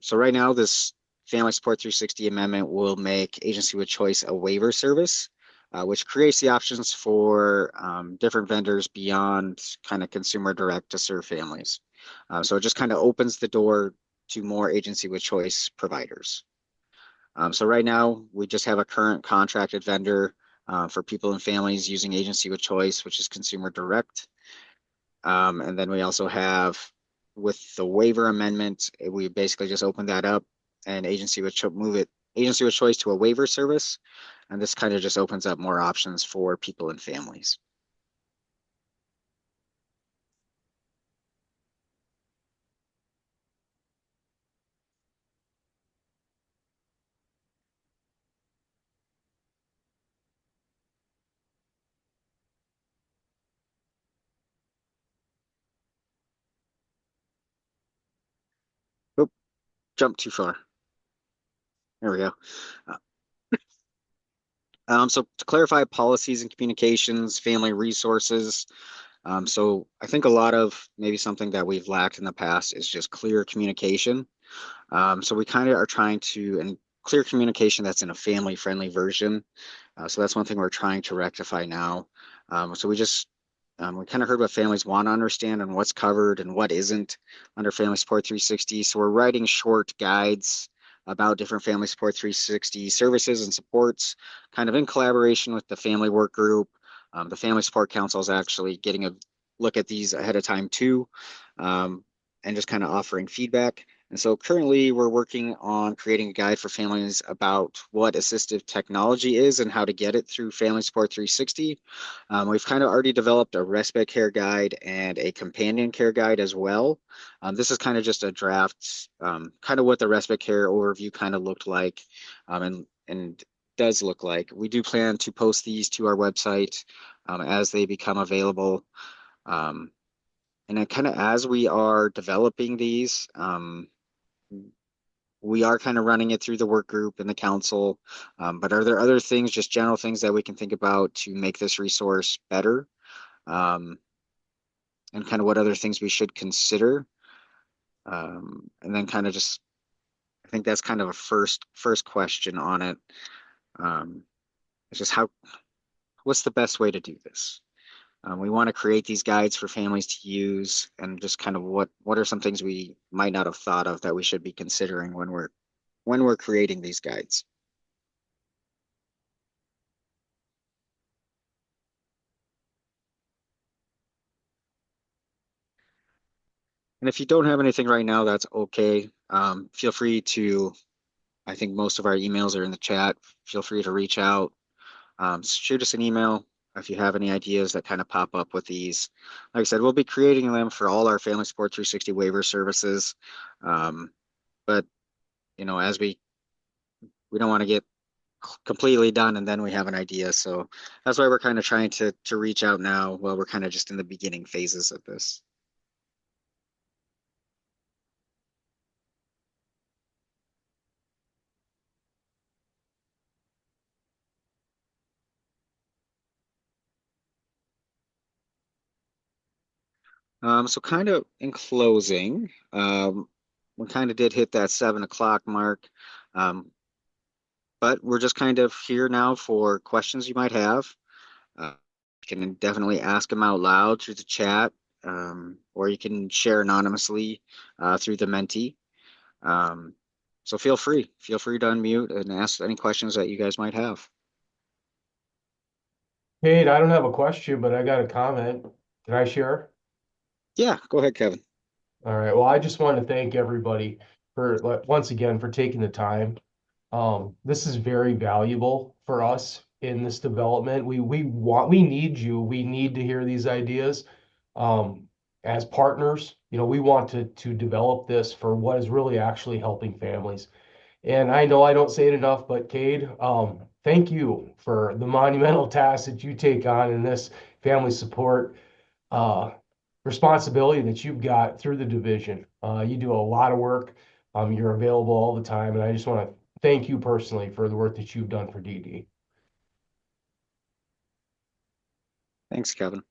So right now, this Family Support 360 amendment will make agency with choice a waiver service, which creates the options for different vendors beyond kind of consumer direct to serve families. So it just kind of opens the door to more agency with choice providers. So right now, we just have a current contracted vendor for people and families using agency with choice, which is consumer direct. And then we also have, with the waiver amendment, we basically just open that up and agency would move it agency with choice to a waiver service. And this kind of just opens up more options for people and families. Oop, jumped too far. There we go. So to clarify policies and communications, family resources. So I think a lot of maybe something that we've lacked in the past is just clear communication. So we kind of are trying to, and clear communication that's in a family-friendly version. So that's one thing we're trying to rectify now. So we kind of heard what families want to understand and what's covered and what isn't under Family Support 360. So we're writing short guides about different Family Support 360 services and supports, kind of in collaboration with the family work group. The Family Support Council is actually getting a look at these ahead of time too, and just kind of offering feedback. And so currently we're working on creating a guide for families about what assistive technology is and how to get it through Family Support 360. We've kind of already developed a respite care guide and a companion care guide as well. This is kind of just a draft, kind of what the respite care overview kind of looked like. And does look like. We do plan to post these to our website as they become available. And then kind of as we are developing these, we are kind of running it through the work group and the council. But are there other things, just general things that we can think about to make this resource better? And kind of what other things we should consider? And then kind of just, I think that's kind of a first question on it. It's just what's the best way to do this? We want to create these guides for families to use, and just kind of what are some things we might not have thought of that we should be considering when we're creating these guides. And if you don't have anything right now, that's okay. Feel free to, I think most of our emails are in the chat. Feel free to reach out. Shoot us an email if you have any ideas that kind of pop up with these. Like I said, we'll be creating them for all our Family Support 360 waiver services. But as we don't want to get completely done and then we have an idea. So that's why we're kind of trying to reach out now while we're kind of just in the beginning phases of this. So kind of in closing, we kind of did hit that 7 o'clock mark, but we're just kind of here now for questions you might have. You can definitely ask them out loud through the chat, or you can share anonymously through the Menti. So feel free to unmute and ask any questions that you guys might have. Kate, I don't have a question, but I got a comment. Can I share? Yeah, go ahead, Kevin. All right. Well, I just want to thank everybody for once again for taking the time. This is very valuable for us in this development. We need you. We need to hear these ideas. As partners, we want to develop this for what is really actually helping families. And I know I don't say it enough, but Cade, thank you for the monumental task that you take on in this family support uh, responsibility that you've got through the division. You do a lot of work. You're available all the time, and I just want to thank you personally for the work that you've done for DD. Thanks, Kevin.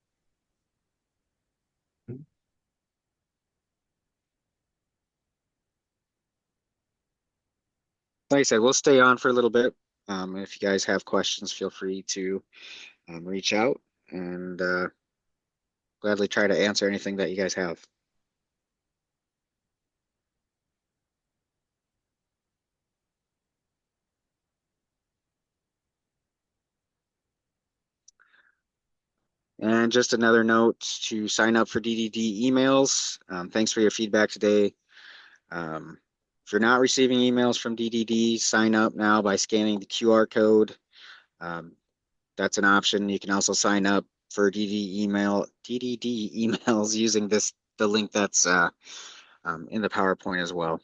Like I said, we'll stay on for a little bit. If you guys have questions, feel free to reach out, and gladly try to answer anything that you guys have. And just another note to sign up for DDD emails. Thanks for your feedback today. If you're not receiving emails from DDD, sign up now by scanning the QR code. That's an option. You can also sign up for DDD emails using the link that's in the PowerPoint as well.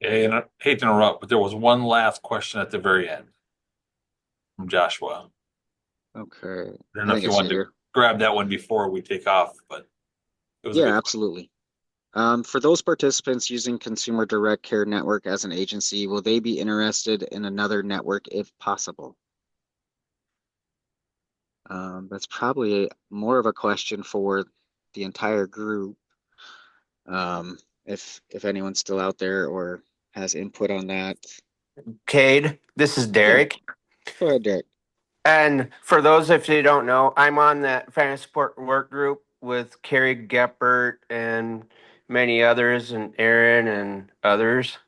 And I hate to interrupt, but there was one last question at the very end from Joshua. Okay. I don't know if you wanted to grab that one before we take off, but it was a good absolutely. For those participants using Consumer Direct Care Network as an agency, will they be interested in another network if possible? That's probably more of a question for the entire group. If anyone's still out there or has input on that. Cade, this is Derek. Yeah. Go ahead, Derek. And for those if you don't know, I'm on that family support work group with Carrie Geppert and many others, and Aaron and others.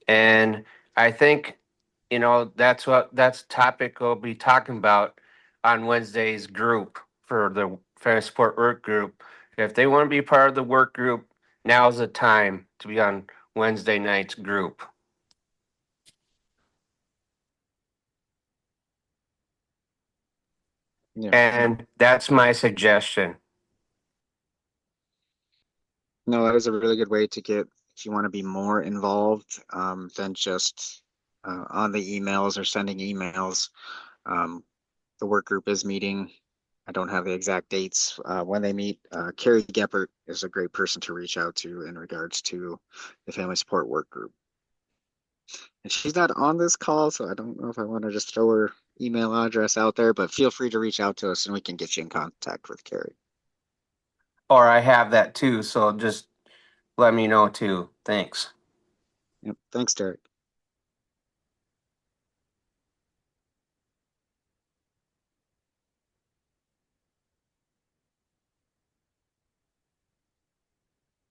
And I think, that's the topic we'll be talking about on Wednesday's group for the family support work group. If they want to be part of the work group, now's the time to be on Wednesday night's group. Yeah. And that's my suggestion. No, that is a really good way to get, if you want to be more involved than just on the emails or sending emails. The work group is meeting. I don't have the exact dates when they meet. Carrie Geppert is a great person to reach out to in regards to the family support work group. And she's not on this call, so I don't know if I want to just throw her email address out there, but feel free to reach out to us and we can get you in contact with Carrie. Or I have that too, so just let me know too. Thanks. Yep. Thanks, Derek.